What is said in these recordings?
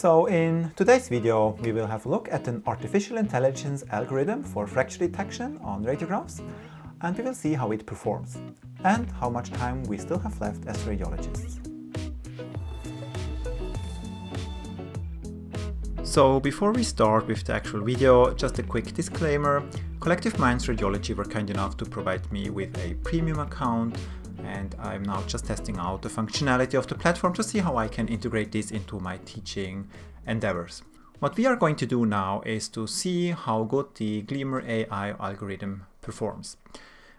So in today's video, we will have a look at an artificial intelligence algorithm for fracture detection on radiographs, and we will see how it performs and how much time we still have left as radiologists. So before we start with the actual video, just a quick disclaimer. Collective Minds Radiology were kind enough to provide me with a premium account, and I'm now just testing out the functionality of the platform to see how I can integrate this into my teaching endeavors. What we are going to do now is to see how good the Gleamer AI algorithm performs.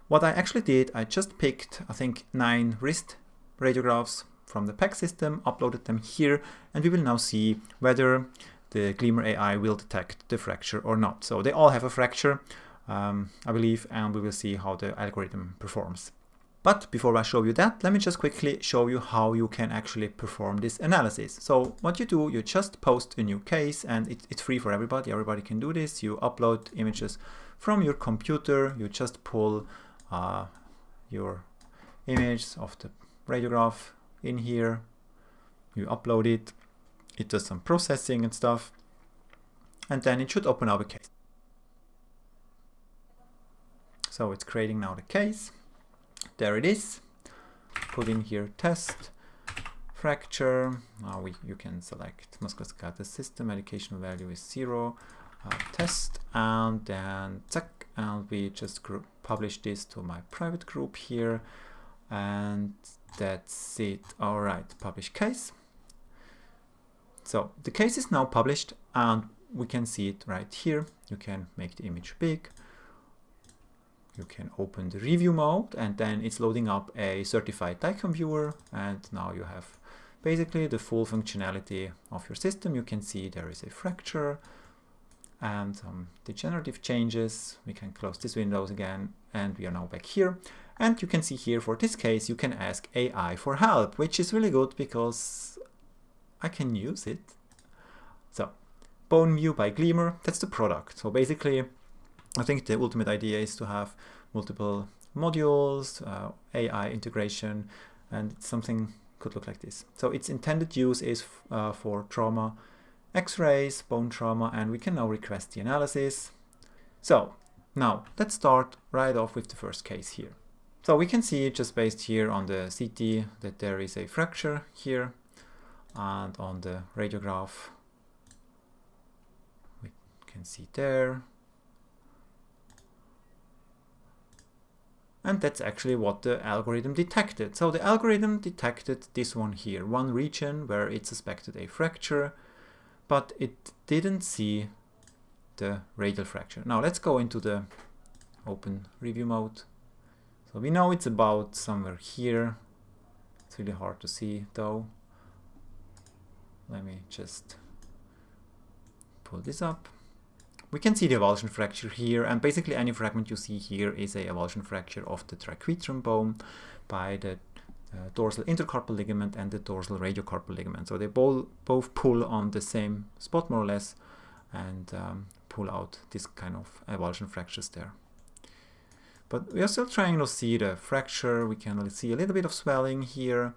What I actually did, I just picked, I think, 9 wrist radiographs from the PAC system, uploaded them here, and we will now see whether the Gleamer AI will detect the fracture or not. So they all have a fracture, I believe, and we will see how the algorithm performs. But before I show you that, let me just quickly show you how you can actually perform this analysis. So what you do, you just post a new case, and it's free for everybody. Everybody can do this. You upload images from your computer. You just pull your image of the radiograph in here. You upload it. It does some processing and stuff, and then it should open up a case. So it's creating now the case. There it is. Put in here test, fracture. Now you can select musculoskeletal system, medication value is 0, test, and then check, and we just publish this to my private group here, and that's it. All right, publish case. So the case is now published, and we can see it right here. You can make the image big. You can open the review mode, and then it's loading up a certified DICOM viewer, and now you have basically the full functionality of your system. You can see there is a fracture and some degenerative changes. We can close this window again, and we are now back here. And you can see here, for this case, you can ask AI for help, which is really good because I can use it. So, Bone View by Gleamer, that's the product. So basically, I think the ultimate idea is to have multiple modules, AI integration, and something could look like this. So its intended use is for trauma, X-rays, bone trauma, and we can now request the analysis. So now let's start right off with the first case here. So we can see just based here on the CT that there is a fracture here, and on the radiograph we can see there. And that's actually what the algorithm detected. So the algorithm detected this one here, one region where it suspected a fracture, but it didn't see the radial fracture. Now let's go into the open review mode. So we know it's about somewhere here. It's really hard to see though. Let me just pull this up. We can see the avulsion fracture here, and basically any fragment you see here is a avulsion fracture of the triquetrum bone by the dorsal intercarpal ligament and the dorsal radiocarpal ligament. So they both pull on the same spot more or less, and pull out this kind of avulsion fractures there. But we are still trying to see the fracture. We can see a little bit of swelling here,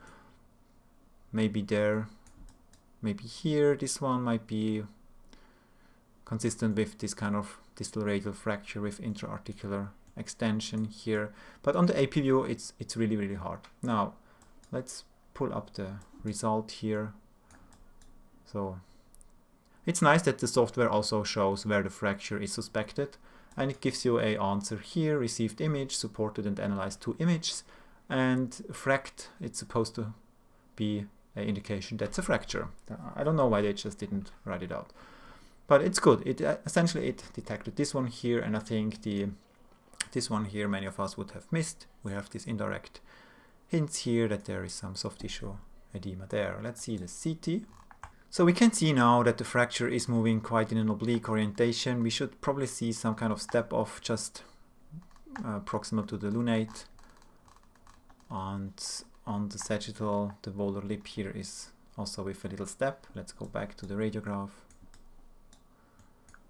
maybe there, maybe here. This one might be consistent with this kind of distal radial fracture with intra-articular extension here. But on the AP view, it's really, really hard. Now, let's pull up the result here. So it's nice that the software also shows where the fracture is suspected, and it gives you an answer here: received image, supported and analyzed 2 images, and fract, it's supposed to be an indication that's a fracture. I don't know why they just didn't write it out. But it's good. It essentially it detected this one here, and I think this one here many of us would have missed. We have these indirect hints here that there is some soft tissue edema there. Let's see the CT. So we can see now that the fracture is moving quite in an oblique orientation. We should probably see some kind of step off just proximal to the lunate. And on the sagittal, the volar lip here is also with a little step. Let's go back to the radiograph.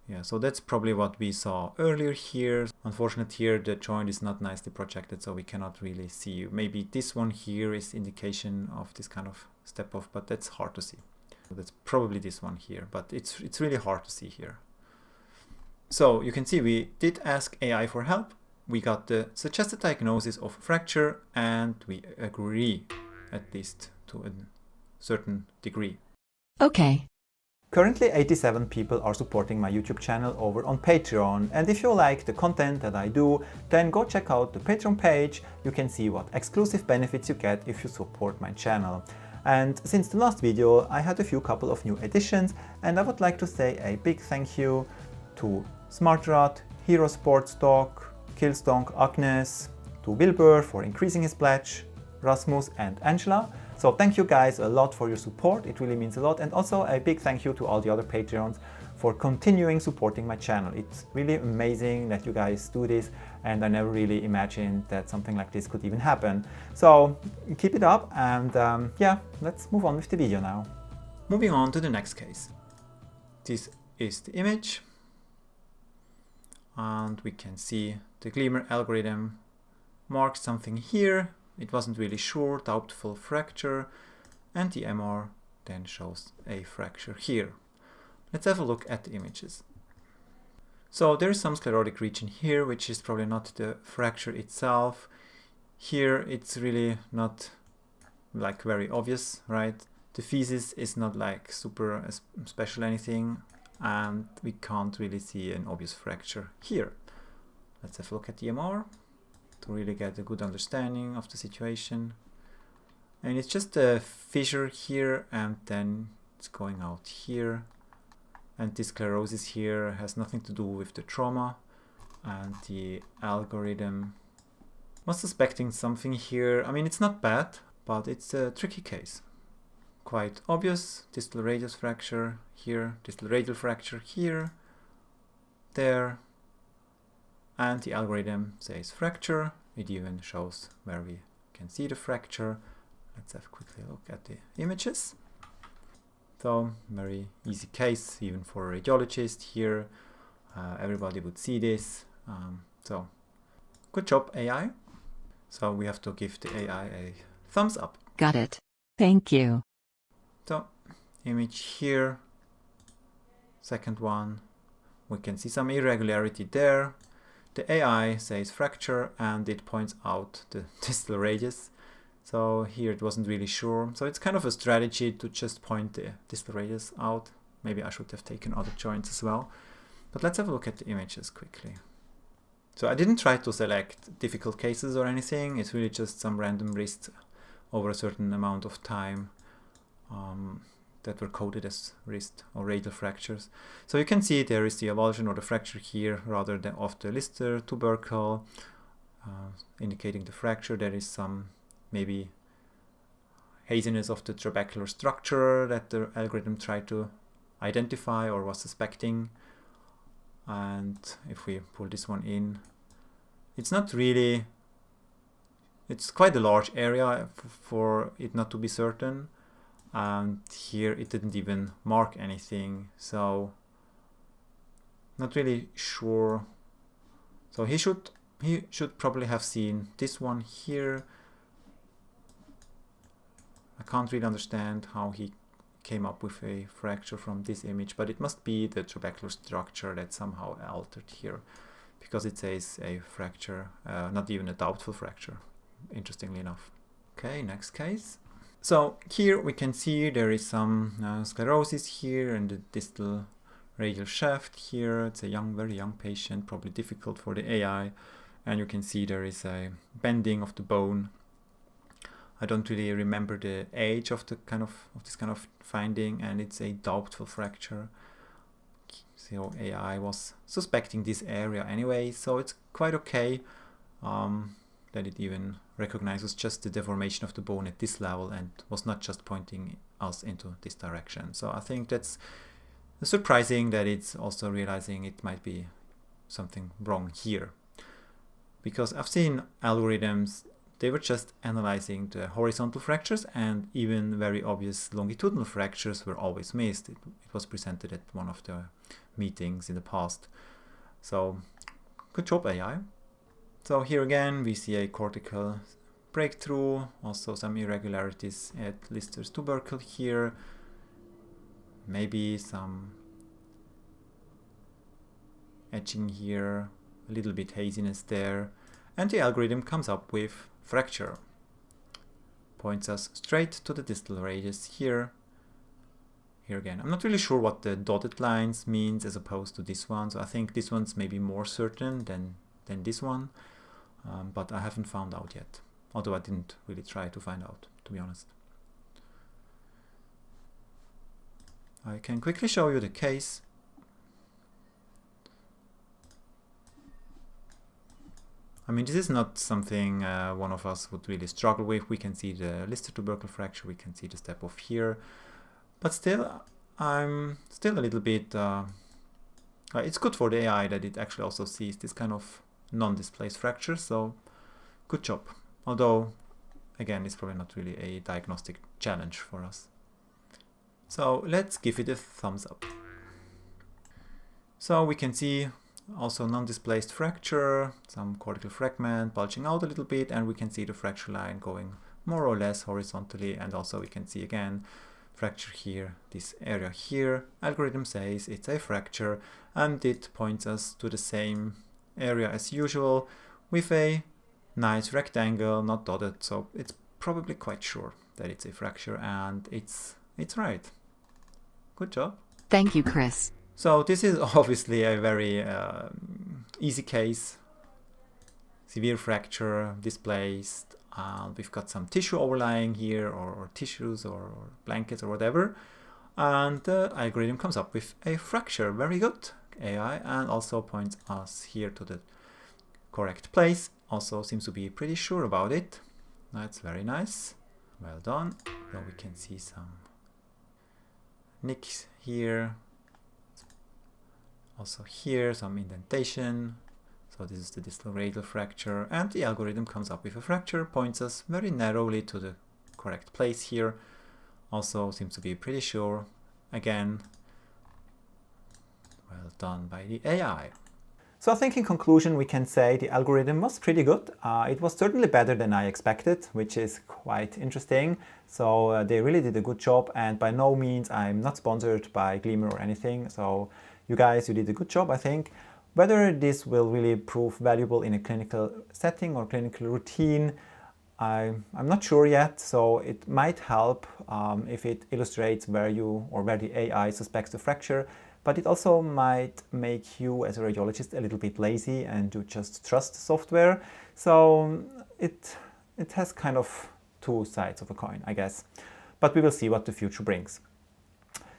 Yeah, so that's probably what we saw earlier here. Unfortunately here the joint is not nicely projected, so we cannot really see. Maybe this one here is indication of this kind of step off, but that's hard to see. So that's probably this one here, but it's really hard to see here. So you can see we did ask AI for help. We got the suggested diagnosis of fracture, and we agree, at least to a certain degree. Okay. Currently 87 people are supporting my YouTube channel over on Patreon, and if you like the content that I do, then go check out the Patreon page. You can see what exclusive benefits you get if you support my channel. And since the last video, I had a couple of new additions, and I would like to say a big thank you to Smartrad, Hero Sports Dog, Killstonk Agnes, to Wilbur for increasing his pledge, Rasmus and Angela. So thank you guys a lot for your support, it really means a lot, and also a big thank you to all the other Patreons for continuing supporting my channel. It's really amazing that you guys do this, and I never really imagined that something like this could even happen. So keep it up, and yeah, let's move on with the video now. Moving on to the next case. This is the image, and we can see the Gleamer algorithm marks something here. It wasn't really sure, doubtful fracture, and the MR then shows a fracture here. Let's have a look at the images. So there is some sclerotic region here, which is probably not the fracture itself. Here it's really not like very obvious, right? The physis is not like super special anything, and we can't really see an obvious fracture here. Let's have a look at the MR to really get a good understanding of the situation. And it's just a fissure here, and then it's going out here. And this sclerosis here has nothing to do with the trauma. And the algorithm was suspecting something here. I mean, it's not bad, but it's a tricky case. Quite obvious, distal radius fracture here, distal radial fracture here, there. And the algorithm says fracture. It even shows where we can see the fracture. Let's have a quickly look at the images. So, very easy case, even for a radiologist here. Everybody would see this. So, good job, AI. So, we have to give the AI a thumbs up. Got it. Thank you. So, image here. Second one. We can see some irregularity there. The AI says fracture, and it points out the distal radius. So here it wasn't really sure. So it's kind of a strategy to just point the distal radius out. Maybe I should have taken other joints as well. But let's have a look at the images quickly. So I didn't try to select difficult cases or anything. It's really just some random wrists over a certain amount of time that were coded as wrist or radial fractures. So you can see there is the avulsion or the fracture here rather than of the Lister tubercle, indicating the fracture. There is some maybe haziness of the trabecular structure that the algorithm tried to identify or was suspecting. And if we pull this one in, it's not really, it's quite a large area for it not to be certain. And here it didn't even mark anything, so not really sure. So he should probably have seen this one here. I can't really understand how he came up with a fracture from this image, but it must be the trabecular structure that's somehow altered here, because it says a fracture, not even a doubtful fracture, interestingly enough. Okay, next case. So here we can see there is some sclerosis here in the distal radial shaft here. It's a very young patient, probably difficult for the AI. And you can see there is a bending of the bone. I don't really remember the age of this kind of finding, and it's a doubtful fracture. So AI was suspecting this area anyway, so it's quite okay that it even recognizes just the deformation of the bone at this level and was not just pointing us into this direction. So I think that's surprising that it's also realizing it might be something wrong here. Because I've seen algorithms, they were just analyzing the horizontal fractures, and even very obvious longitudinal fractures were always missed. It was presented at one of the meetings in the past. So good job, AI. So here again we see a cortical breakthrough, also some irregularities at Lister's tubercle here. maybe some etching here, a little bit haziness there, and the algorithm comes up with fracture. Points us straight to the distal radius here. Here again, I'm not really sure what the dotted lines means as opposed to this one, so I think this one's maybe more certain than this one, but I haven't found out yet, although I didn't really try to find out, to be honest. I can quickly show you the case. I mean, this is not something one of us would really struggle with. We can see the listed tubercle fracture, we can see the step off here, but still, I'm still a little bit... it's good for the AI that it actually also sees this kind of non-displaced fracture, so good job. Although, again, it's probably not really a diagnostic challenge for us. So let's give it a thumbs up. So we can see also non-displaced fracture, some cortical fragment bulging out a little bit, and we can see the fracture line going more or less horizontally, and also we can see again fracture here, this area here. Algorithm says it's a fracture, and it points us to the same area as usual with a nice rectangle, not dotted, so it's probably quite sure that it's a fracture, and it's right. Good job. Thank you, Chris. So this is obviously a very easy case. Severe fracture, displaced. We've got some tissue overlying here, or tissues, or blankets, or whatever. And the algorithm comes up with a fracture. Very good, AI, and also points us here to the correct place. Also seems to be pretty sure about it. That's very nice. Well done. So we can see some nicks here. Also here, some indentation. So this is the distal radial fracture, and the algorithm comes up with a fracture, points us very narrowly to the correct place here. Also seems to be pretty sure. Again, well done by the AI. So I think in conclusion we can say the algorithm was pretty good. It was certainly better than I expected, which is quite interesting. So they really did a good job, and by no means I'm not sponsored by Gleamer or anything. So you guys, you did a good job, I think. Whether this will really prove valuable in a clinical setting or clinical routine, I'm not sure yet. So it might help if it illustrates where you or where the AI suspects the fracture, but it also might make you as a radiologist a little bit lazy and you just trust software. So it has kind of two sides of a coin, I guess. But we will see what the future brings.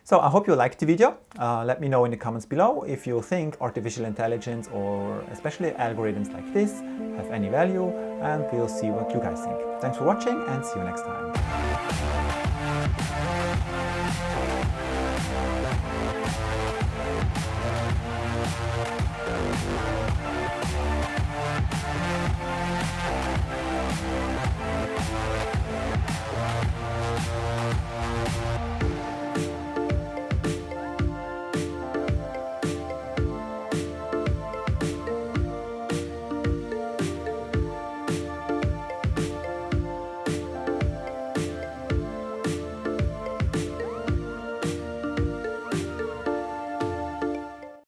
So I hope you liked the video. Let me know in the comments below if you think artificial intelligence or especially algorithms like this have any value, and we'll see what you guys think. Thanks for watching, and see you next time.